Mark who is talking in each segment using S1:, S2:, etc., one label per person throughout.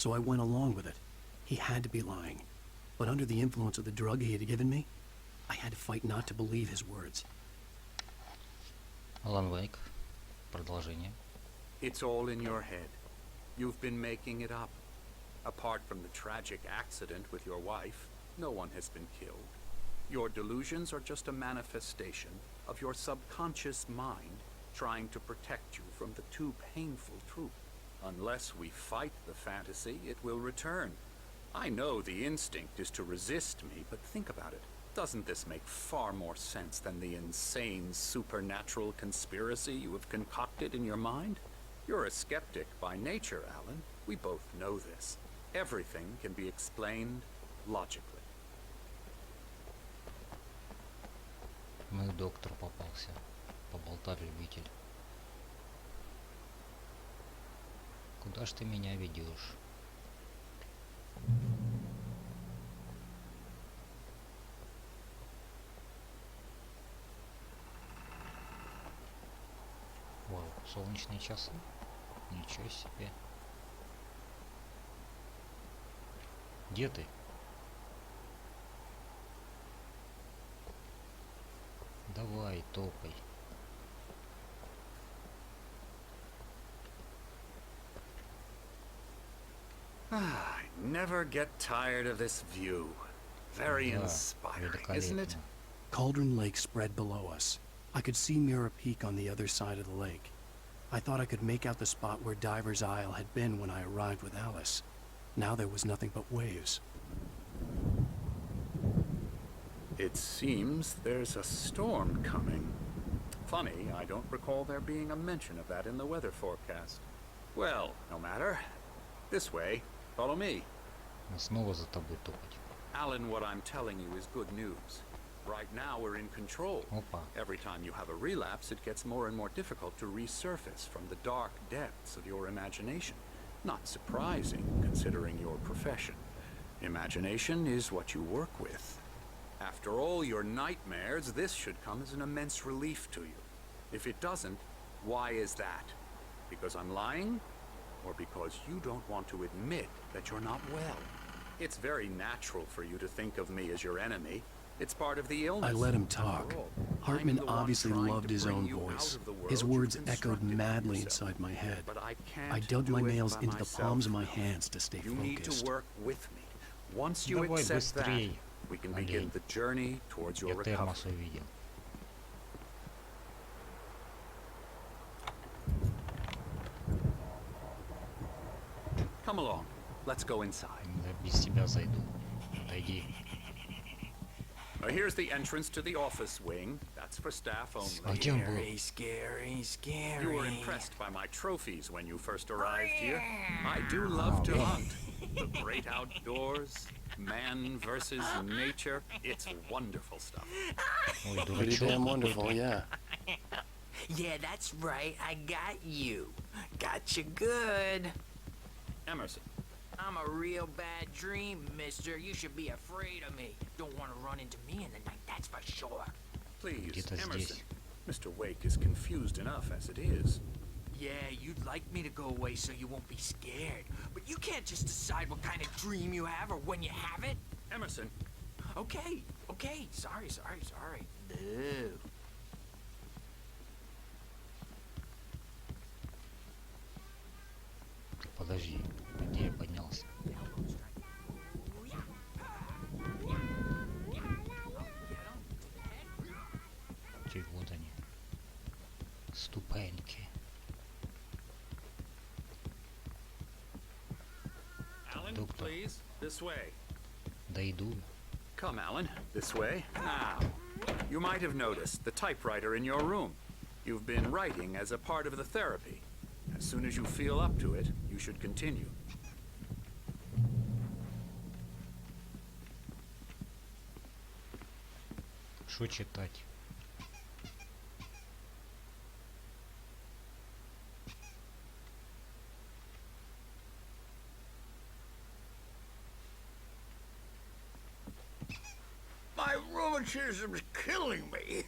S1: So I went along with it. He had to be lying. But under the influence of the drug he had given me, I had to fight not to believe his words.
S2: Алан Уэйк. Продолжение.
S3: It's all in your head. You've been making it up. Apart from the tragic accident with your wife, no one has been killed. Your delusions are just a manifestation of your subconscious mind trying to protect you from the too painful truth. Unless we fight the fantasy, it will return. I know the instinct is to resist me, but think about it. Doesn't this make far more sense than the insane supernatural conspiracy you have concocted in your mind? You're a skeptic by nature, Alan. We both know this. Everything can be explained logically.
S2: Ну и доктор попался. Поболтать любитель. Куда ж ты меня ведешь? Вау, солнечные часы? Ничего себе. Где ты? Давай, топай.
S3: I never get tired of this view. Very
S2: Да,
S3: inspiring, isn't it?
S2: великолепно.
S1: Cauldron Lake spread below us. I could see Mirror Peak on the other side of the lake. I thought I could make out the spot where Diver's Isle had been when I arrived with Alice. Now there was nothing but waves.
S3: It seems there's a storm coming. Funny, I don't recall there being a mention of that in the weather forecast. Well, no matter. This way. Follow me.
S2: Снова за тобой топать.
S3: Alan, what I'm telling you is good news. Right now we're in control.
S2: Опа.
S3: Every time you have a relapse, it gets more and more difficult to resurface from the dark depths of your imagination. Not surprising, considering your profession. Imagination is what you work with. After all your nightmares, this should come as an immense relief to you. If it doesn't, why is that? Because I'm lying? Or because you don't want to admit that you're not well? It's very natural for you to think of me as your enemy. It's part of the illness.
S1: I let him talk.
S3: After all,
S1: Hartman
S3: I'm the one
S1: obviously
S3: trying
S1: loved
S3: to
S1: his
S3: bring
S1: own
S3: you out
S1: voice.
S3: of the world
S1: His
S3: you
S1: words echoed
S3: constructed for
S1: madly
S3: yourself.
S1: inside my head.
S3: But I can't
S1: I dug
S3: do
S1: my
S3: it
S1: nails
S3: by
S1: into the
S3: myself
S1: palms of my
S3: now.
S1: hands to stay
S3: You need to
S1: focused.
S3: work with me. Once you
S2: Давай
S3: accept that,
S2: быстрей,
S3: we can
S2: олень.
S3: begin the journey towards your
S2: Я
S3: recovery.
S2: термос увидел.
S3: Come along. Let's go inside.
S2: Да без тебя зайду. Отойди.
S3: Here's the entrance to the office wing. That's for staff
S2: А
S3: only.
S2: где он был?
S3: You were impressed by my trophies when you first arrived here. I do love to hunt. The great outdoors, man versus nature. It's wonderful stuff.
S2: Ой,
S1: Pretty
S2: дурачок
S1: damn
S2: какой-то.
S1: wonderful, yeah.
S4: Yeah, that's right. I got you. Got you good.
S3: Emerson,
S4: I'm a real bad dream, mister. You should be afraid of me. Don't want to run into me in the night, that's for sure.
S3: please,
S2: Где-то
S3: Emerson.
S2: здесь.
S3: Mr. Wake is confused enough as it is.
S4: Yeah, you'd like me to go away so you won't be scared. But you can't just decide what kind of dream you have or when you have it.
S3: Emerson,
S4: Okay, okay. Sorry. No.
S2: Подожди, где я поднялся? Чуть вот они. Ступеньки.
S3: Alan,
S2: Doctor.
S3: please, this way.
S2: Да иду.
S3: Come, Alan, this way. Now, you might have noticed the typewriter in your room. You've been writing as a part of the therapy. As soon as you feel up to it, you should continue.
S2: Что читать?
S5: My rheumatism's killing me.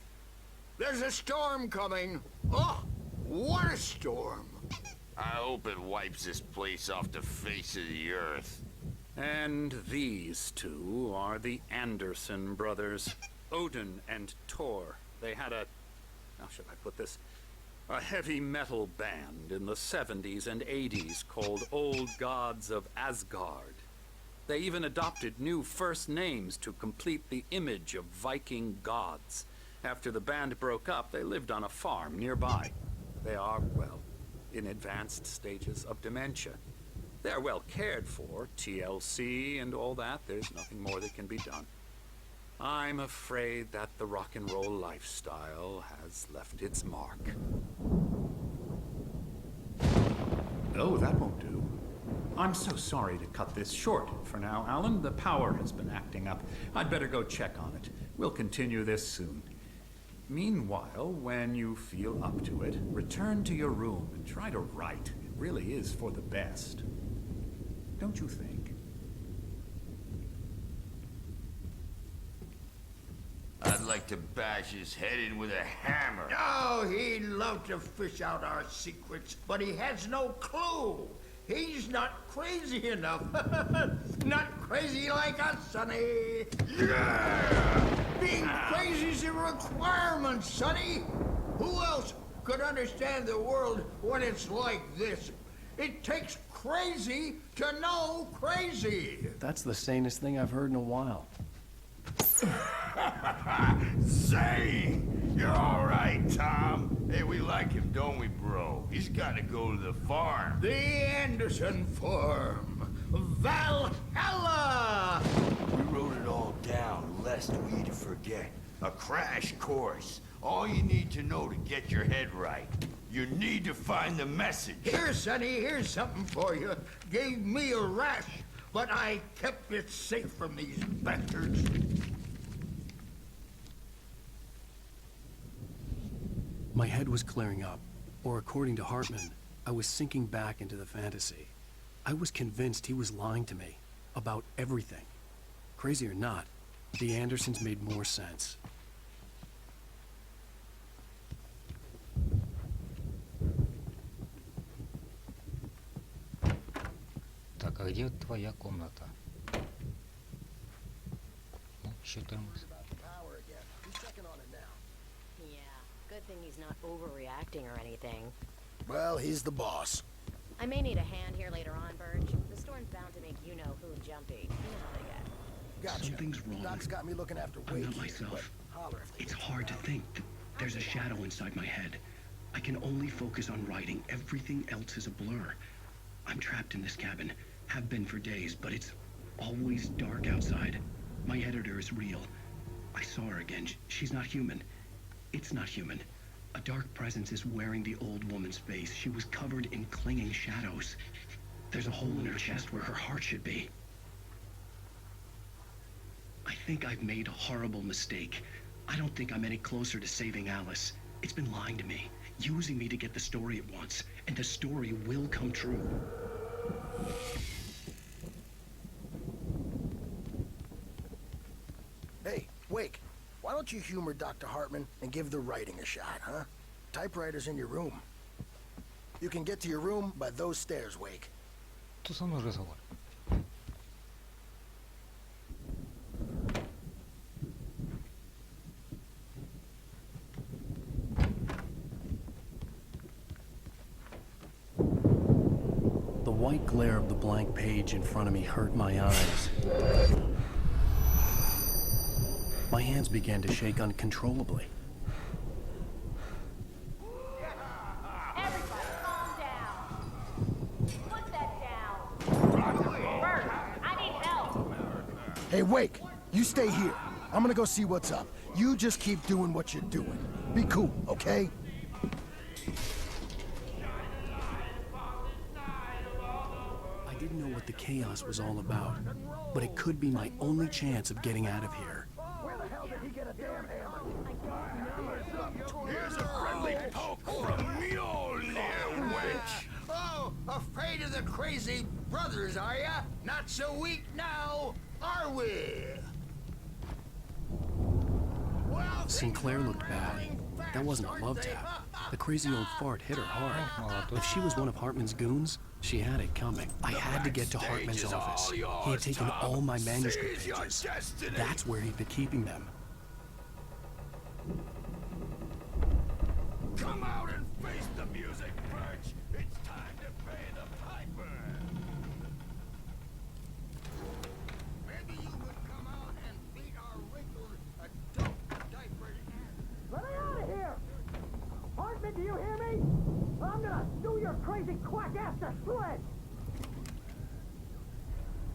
S5: There's a storm coming. Oh, what a storm. I hope it wipes this place off the face of the earth.
S3: And these two are the Anderson brothers, Odin and Thor. They had a, how should I put this, a heavy metal band in the 70s and 80s called Old Gods of Asgard. They even adopted new first names to complete the image of Viking gods. After the band broke up, they lived on a farm nearby. They are, well, in advanced stages of dementia. They're well cared for, TLC and all that. There's nothing more that can be done. I'm afraid that the rock and roll lifestyle has left its mark. Oh, that won't do. I'm so sorry to cut this short for now, Alan. The power has been acting up. I'd better go check on it. We'll continue this soon. Meanwhile, when you feel up to it, return to your room and try to write. It really is for the best. Don't you think?
S5: I'd like to bash his head in with a hammer.
S6: Oh, he'd love to fish out our secrets, but he has no clue. He's not crazy enough. Not crazy like us, Sonny.
S5: Yeah!
S6: Being crazy's a requirement, Sonny. Who else could understand the world when it's like this? It takes crazy to know crazy.
S1: That's the sanest thing I've heard in a while.
S5: Say, you're all right, Tom. Hey, we like him, don't we, bro? He's got to go to the farm.
S6: The Anderson Farm. Valhalla!
S5: We wrote it all down, lest we to forget. A crash course. All you need to know to get your head right. You need to find the message.
S6: Here, Sonny, here's something for you. Gave me a rash, but I kept it safe from these bastards.
S1: My head was clearing up, or according to Hartman, I was sinking back into the fantasy. I was convinced he was lying to me about everything. Crazy or not, the Andersons made more sense.
S2: Так, а где твоя комната? Ну, 14.
S7: Yeah, good thing he's not overreacting or anything.
S8: Well, he's the boss.
S7: I may need a hand here later on, Burge. The storm's bound to make you-know-who jumpy. You know how they get.
S8: Gotcha.
S1: Something's wrong.
S8: Doc's got me looking after
S1: I'm
S8: Wake
S1: not
S8: here,
S1: myself.
S8: but holler if they
S1: It's
S8: get
S1: hard to
S8: around.
S1: think. There's a shadow inside my head. I can only focus on writing. Everything else is a blur. I'm trapped in this cabin. Have been for days, but it's always dark outside. My editor is real. I saw her again. She's not human. It's not human. A dark presence is wearing the old woman's face. She was covered in clinging shadows. There's a hole in her chest where her heart should be. I think I've made a horrible mistake. I don't think I'm any closer to saving Alice. It's been lying to me, using me to get the story it wants, and the story will come true.
S8: Hey, Wake, why don't you humor Dr. Hartman and give the writing a shot, huh? Typewriter's in your room. You can get to your room by those stairs, Wake.
S2: Тут со мной разговор.
S1: The white glare of the blank page in front of me hurt my eyes. My hands began to shake uncontrollably.
S7: Everybody, calm down. Put that down. Bert, I need help.
S8: Hey, Wake, you stay here. I'm gonna go see what's up. You just keep doing what you're doing. Be cool, okay?
S1: I didn't know what the chaos was all about, but it could be my only chance of getting out of here.
S8: Where the hell did he get a damn hammer?
S5: Here's a friendly poke from Mjolnir, wench.
S6: Oh, afraid of the crazy brothers, are ya? Not so weak now, are we? Well,
S1: Sinclair looked bad. That wasn't a love tap. The crazy old fart hit her hard.
S2: Молодой.
S1: If she was one of Hartman's goons, she had it coming. I had to get to Hartman's office. He had taken all my manuscript pages. That's where he'd been keeping them.
S5: Come out and face the music, Birch! It's time to pay the piper! Maybe you would come out and beat our wrinkled, adult-diapered ass.
S9: Let me out of here! Hartman, do you hear me? I'm gonna sue your crazy quack ass to shreds!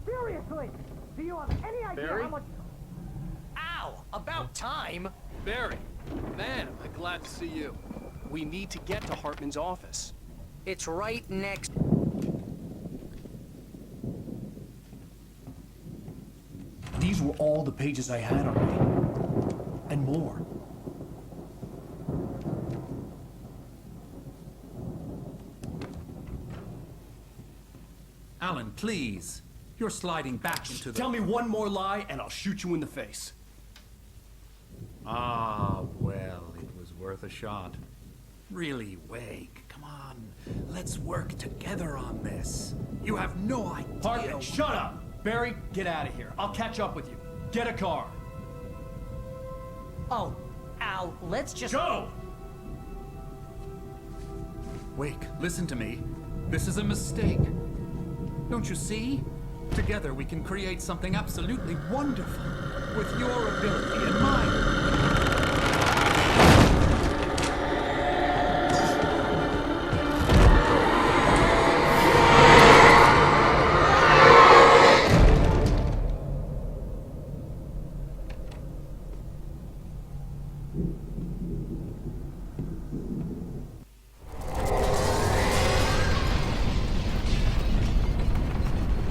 S9: Seriously! Do you have any idea
S10: Barry?
S9: how much...
S10: Ow! About time!
S1: Barry, man, am I glad to see you. We need to get to Hartman's office.
S10: It's right next.
S1: These were all the pages I had on me. And more.
S3: Alan, please. You're sliding back into the...
S1: Tell me one more lie and I'll shoot you in the face.
S3: Ah, well, it was worth a shot. Really, Wake, come on. Let's work together on this. You have no idea...
S1: Hartman, shut up! Barry, get out of here. I'll catch up with you. Get a car.
S10: Oh, Al, let's just...
S1: Go!
S3: Wake, listen to me. This is a mistake. Don't you see? Together we can create something absolutely wonderful. With your ability and mine.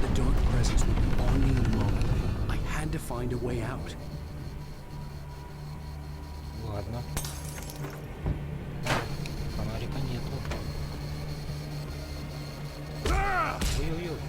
S1: The dark presence would be on me in a moment. I had to find a way out.
S2: Ладно. Фонарика нету. Ой-ой-ой.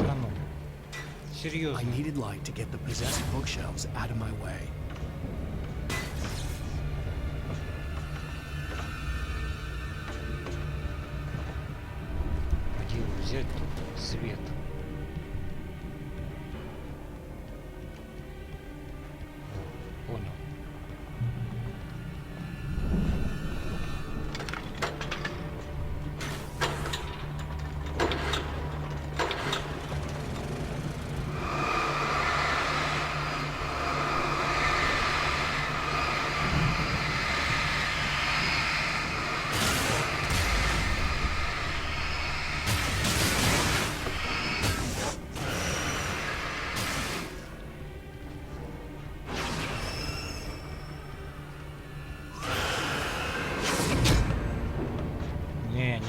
S2: Да ну.
S1: I
S2: Серьезно.
S1: needed light to get the possessed bookshelves out of my way.
S2: Где взять тут свет? Понял. Не.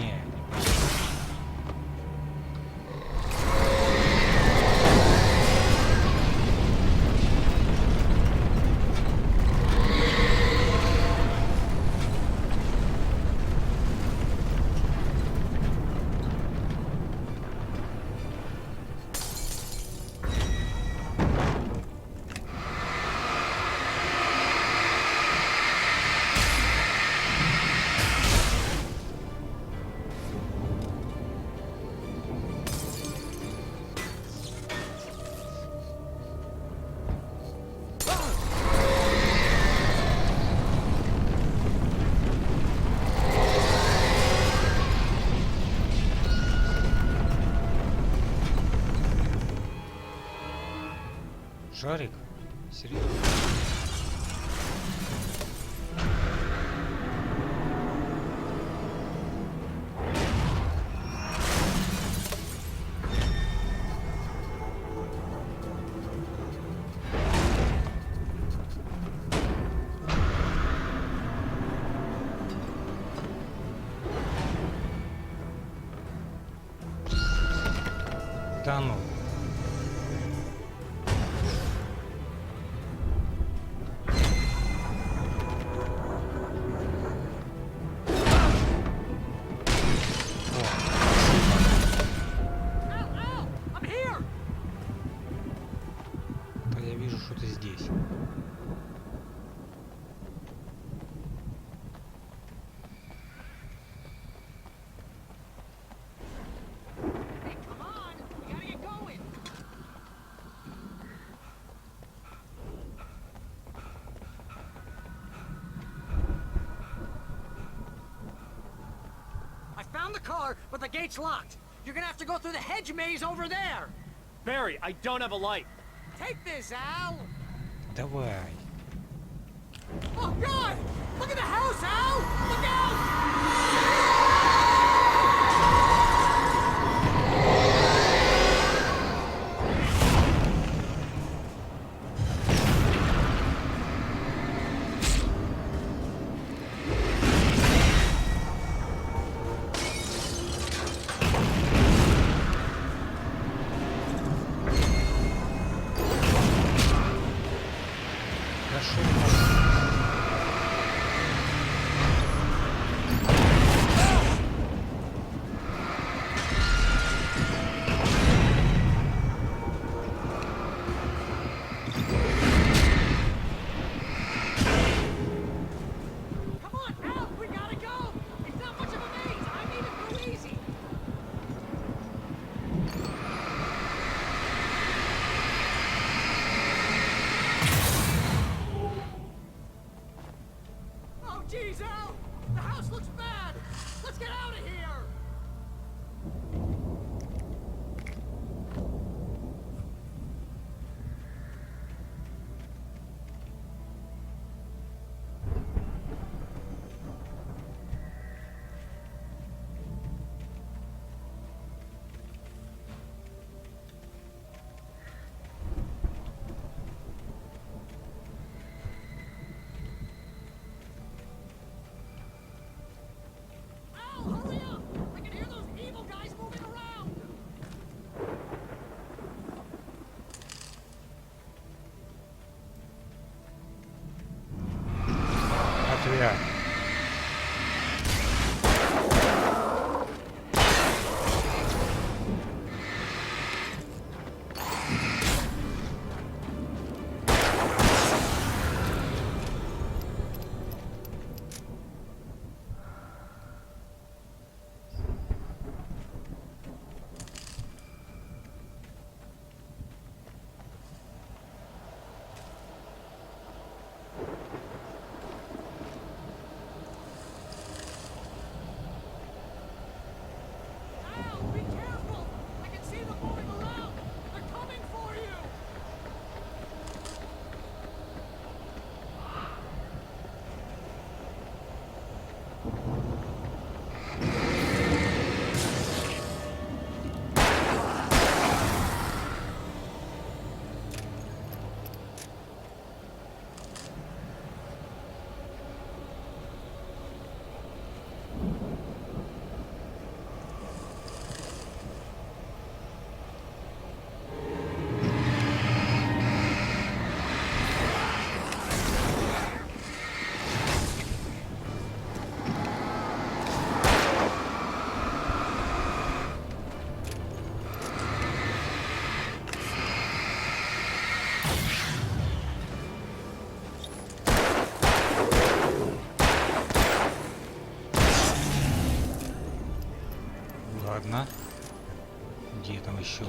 S2: Шарик? Серьезно? Да ну.
S10: found the car, but the gate's locked. You're gonna have to go through the hedge maze over there.
S9: Barry, I don't have a light.
S10: Take this, Al.
S2: Давай.
S10: Oh, God! Look at the house, Al! Look out! Jeez, Al! The house looks bad! Let's get out of here! Hurry up! I can hear those evil guys moving around!
S2: Ответ.
S10: Al, be careful! I can see them moving around! They're coming for you!
S2: Ладно. Где там еще?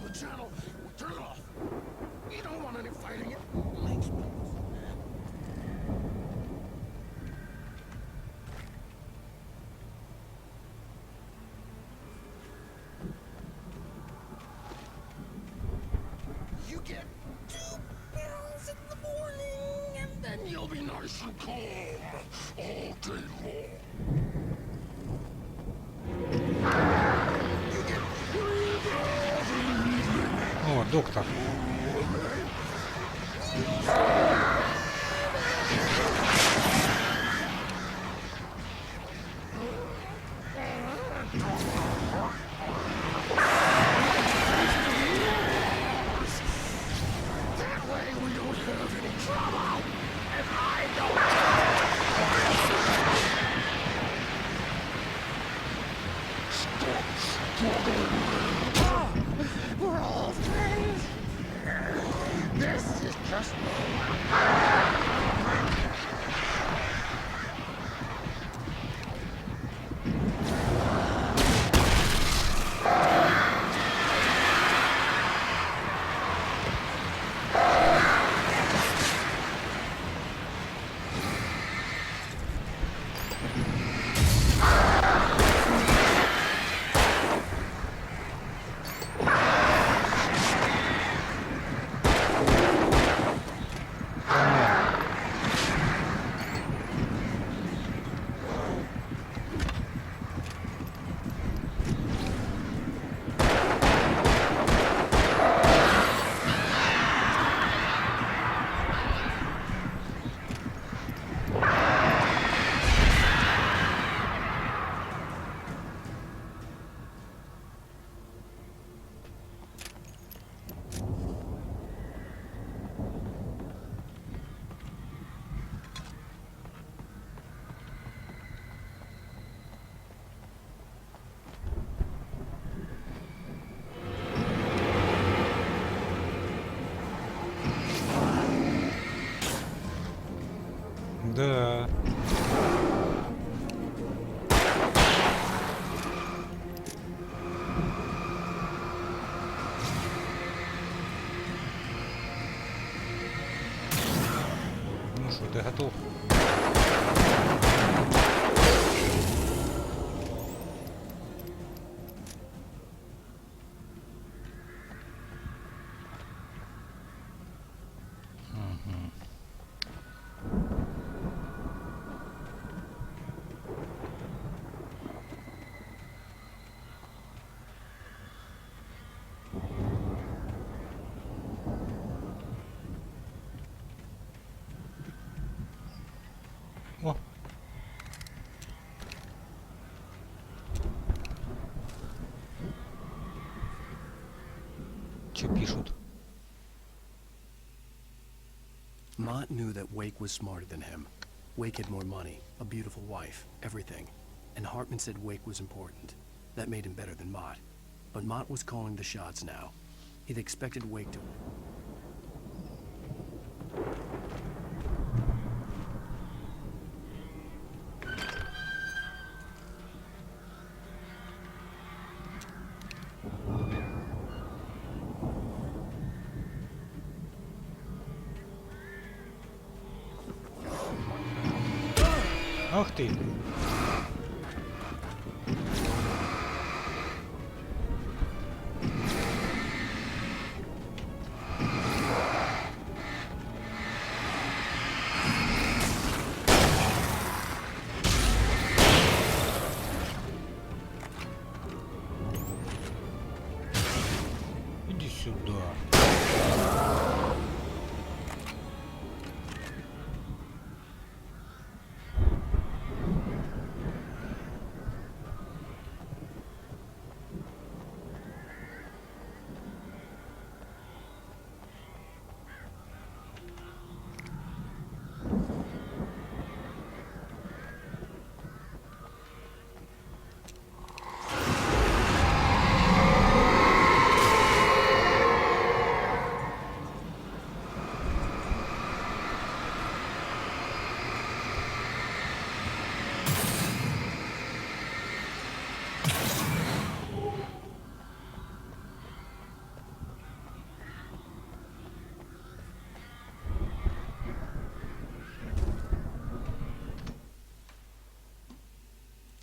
S8: The channel, turn it off. You don't want any fighting. It You get 2 pills in the morning, and then you'll be nice and calm all day long. You get 3 pills in the evening.
S2: О, доктор.
S8: That way we don't have any trouble. And I don't. Stop struggling. We're all friends. Just...
S2: Да. Ну что, ты готов? О. Че пишут?
S1: Mott knew that Wake was smarter than him. Wake had more money, a beautiful wife, everything. And Hartman said Wake was important. That made him better than Mott. But Mott was calling the shots now. He'd expected Wake to...
S2: Ах ты! Иди сюда.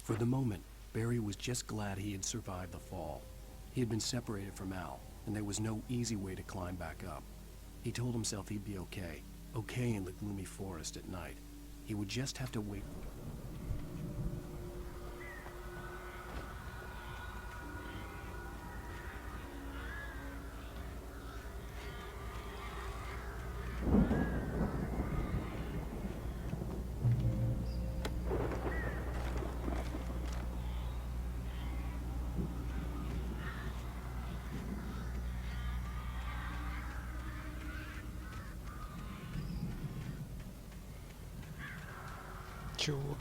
S1: For the moment, Barry was just glad he had survived the fall. He had been separated from Al, and there was no easy way to climb back up. He told himself he'd be okay, okay in the gloomy forest at night. He would just have to wait.
S2: Чего?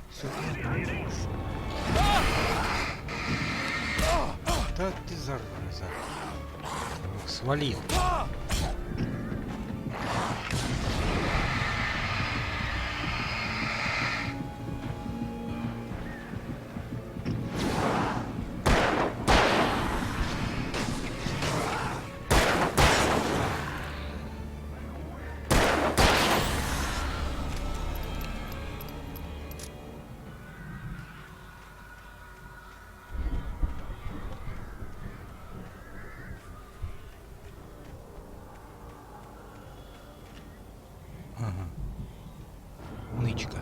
S2: Да ты зараза. Свалил. перекличка.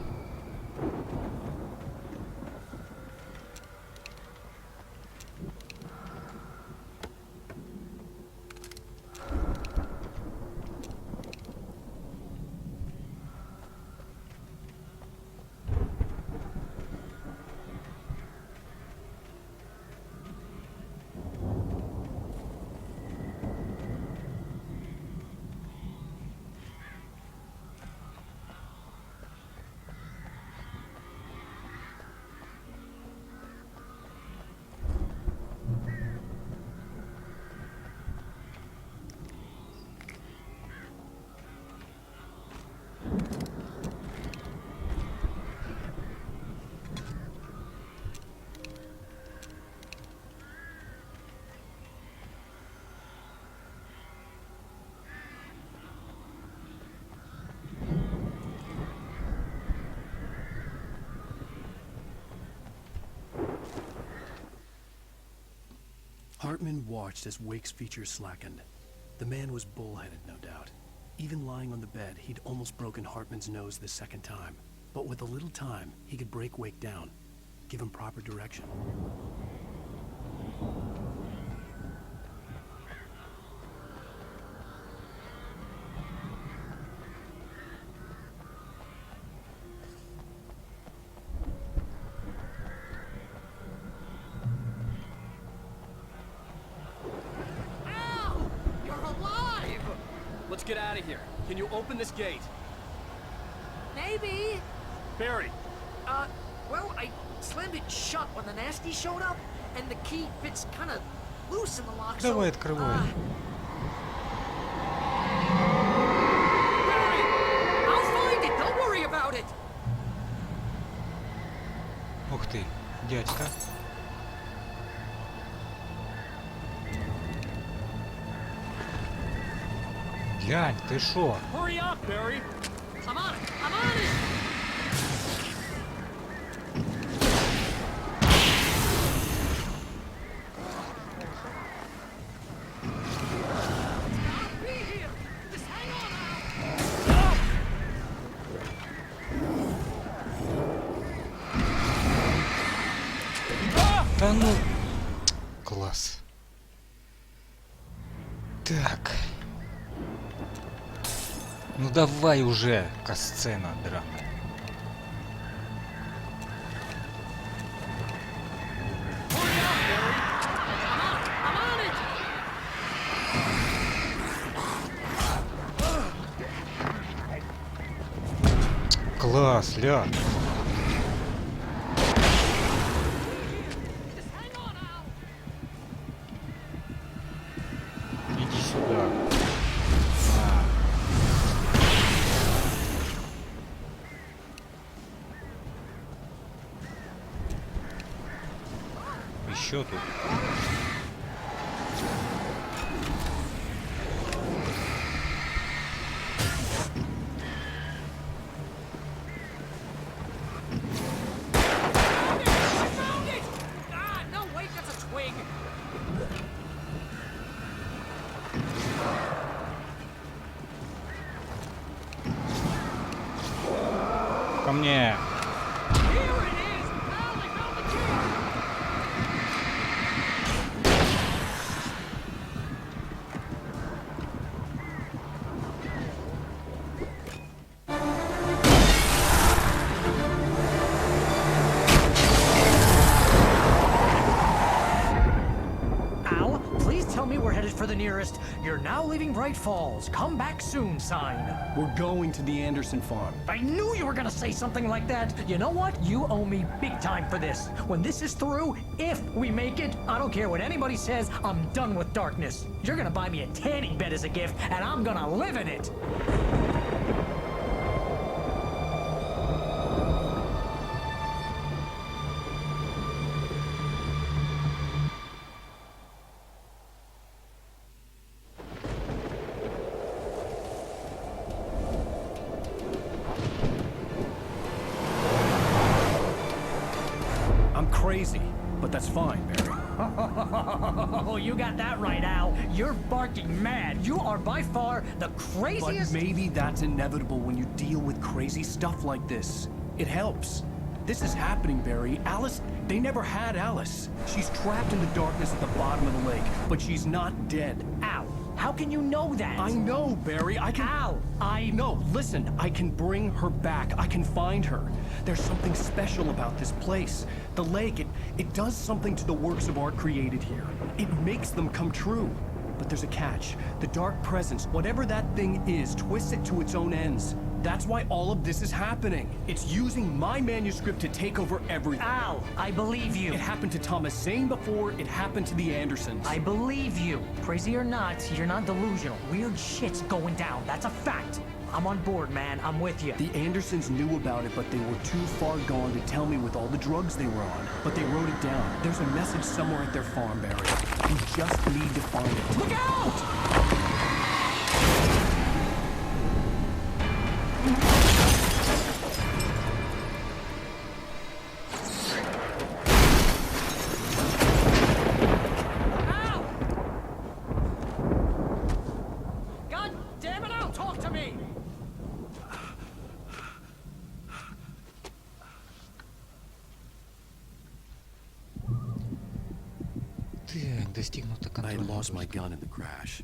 S1: Hartman watched as Wake's features slackened. The man was bullheaded, no doubt. Even lying on the bed, he'd almost broken Hartman's nose the second time. But with a little time, he could break Wake down, give him proper direction.
S10: Let's get out of here. Can you open this gate?
S9: Maybe.
S10: Barry!
S9: Well, I slammed it shut when the nasty showed up, and the key fits kind of loose in the lock, so...
S2: Давай открывай.
S9: Barry! I'll find it! Don't worry about it!
S2: Ух ты, дядька. Глянь, ты шо?
S10: Hurry up, Barry!
S9: I'm on it! I'm on it! I'll be here! Just hang on now!
S2: Да ну... Класс. Так. Ну давай уже, касцена драная. Класс, ля. Иди сюда. Еще тут. Ко мне.
S9: For the nearest, you're now leaving Bright Falls. Come back soon sign.
S1: We're going to the Anderson farm.
S9: I knew you were gonna say something like that. You know what? You owe me big time for this. When this is through, if we make it, I don't care what anybody says, I'm done with darkness. You're gonna buy me a tanning bed as a gift, and I'm gonna live in it.
S1: I'm crazy, but that's fine, Barry.
S9: Oh, you got that right, Al. You're barking mad. You are by far the craziest...
S1: But maybe that's inevitable when you deal with crazy stuff like this. It helps. This is happening, Barry. Alice, they never had Alice. She's trapped in the darkness at the bottom of the lake, but she's not dead.
S9: Al, how can you know that?
S1: I know, Barry. I can...
S9: Al,
S1: No, listen. I can bring her back. I can find her. There's something special about this place. The lake, it does something to the works of art created here. It makes them come true. But there's a catch. The dark presence, whatever that thing is, twists it to its own ends. That's why all of this is happening. It's using my manuscript to take over everything.
S9: Al, I believe you.
S1: It happened to Thomas Zane before, it happened to the Andersons.
S9: I believe you. Crazy or not, you're not delusional. Weird shit's going down. That's a fact. I'm on board, man. I'm with you.
S1: The Andersons knew about it, but they were too far gone to tell me with all the drugs they were on. But they wrote it down. There's a message somewhere at their farm, Barry. You just need to find it.
S9: Look out!
S2: Достигнуто
S1: I had
S2: контроля.
S1: lost my gun in the crash.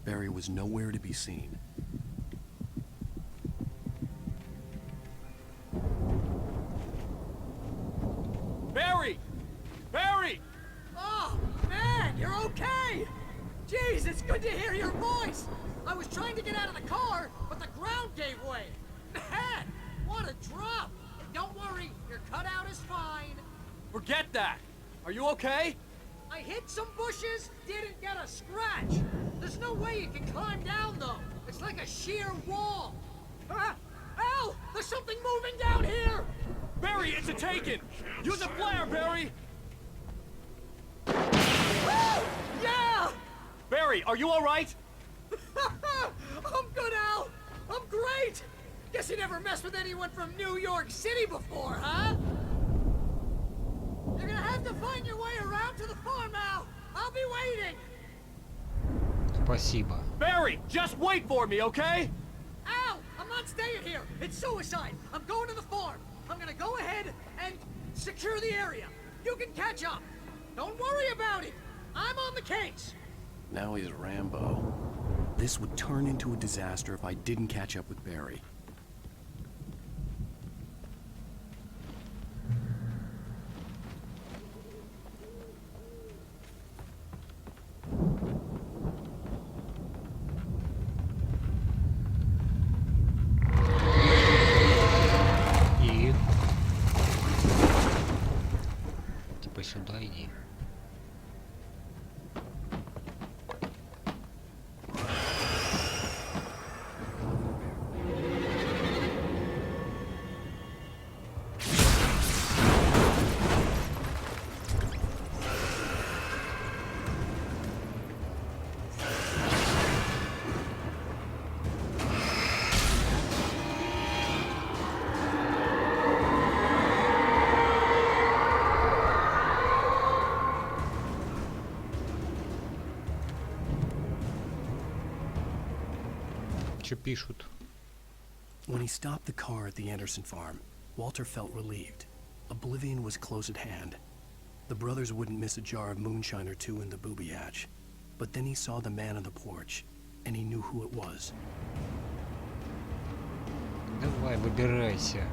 S1: Barry was nowhere to be seen.
S10: Barry! Barry! Oh, man, you're okay! Jeez, it's good to hear your voice! I was trying to get out of the car, but the ground gave way. Man, what a drop! Don't worry, your cutout is fine. Forget that! Are you okay? I hit some bushes, didn't get a scratch. There's no way you can climb down, though. It's like a sheer wall. Al, there's something moving down here! Barry, it's a taken! Use a flare, Barry! Yeah! Barry, are you all right? I'm good, Al. I'm great. Guess you never messed with anyone from New York City before, huh? You're gonna have to find your way around to the farm, Al. I'll be waiting.
S2: Спасибо.
S10: Barry, just wait for me, okay? Al, I'm not staying here. It's suicide. I'm going to the farm. I'm gonna go ahead and secure the area. You can catch up. Don't worry about it. I'm on the case.
S1: Now he's Rambo. This would turn into a disaster if I didn't catch up with Barry.
S2: Сюда иди. Что пишут?
S1: When he stopped the car at the Anderson farm, Walter felt relieved. Oblivion was close at hand. The brothers wouldn't miss a jar of moonshine or two in the booby hatch. But then he saw the man on the porch, and he knew who it was.
S2: Давай, выбирайся.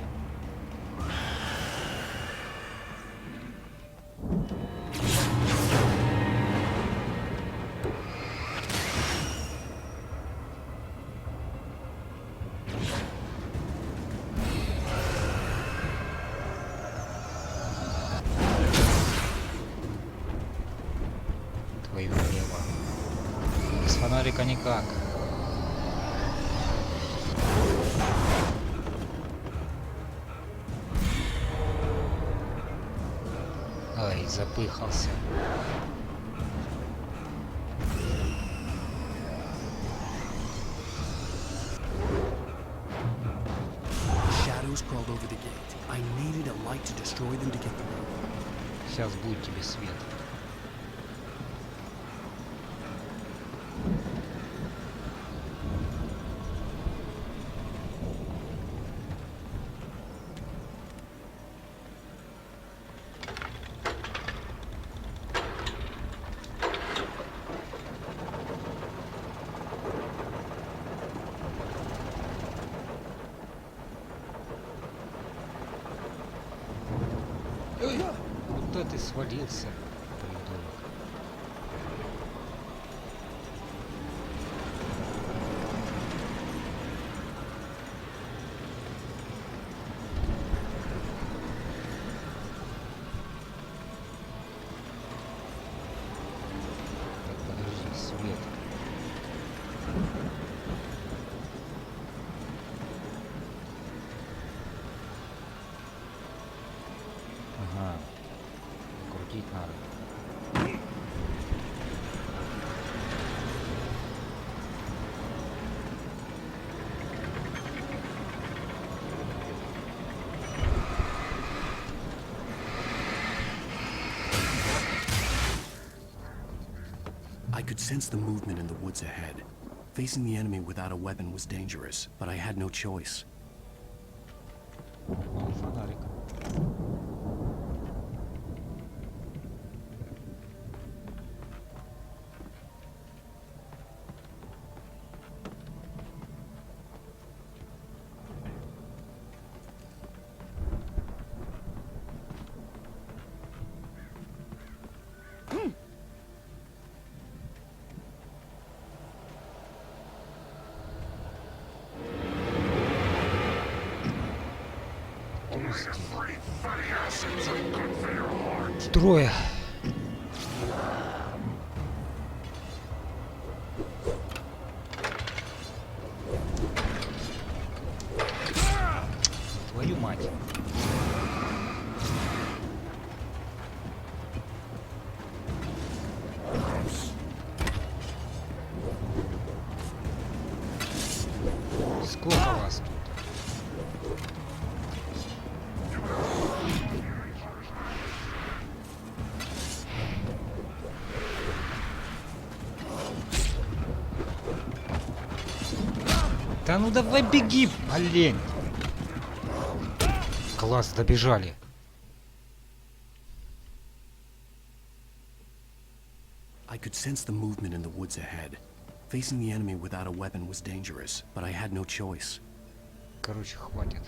S2: Твою налево. Без фонарика никак. Ай, запыхался.
S1: Shadows crawled over the gate. I needed a light to destroy them to get through.
S2: Сейчас будет тебе свет. Откуда ты свалился, придурок? Так, подожди, свет. Ага. Крутить надо.
S1: I could sense the movement in the woods ahead. Facing the enemy without a weapon was dangerous, but I had no choice.
S2: О, фонарик. Трое. Твою мать. Сколько вас тут? Да ну давай беги, олень! Класс, добежали.
S1: I could sense the movement in the woods ahead. Facing the enemy without a weapon was dangerous, but I had no choice.
S2: Короче, хватит.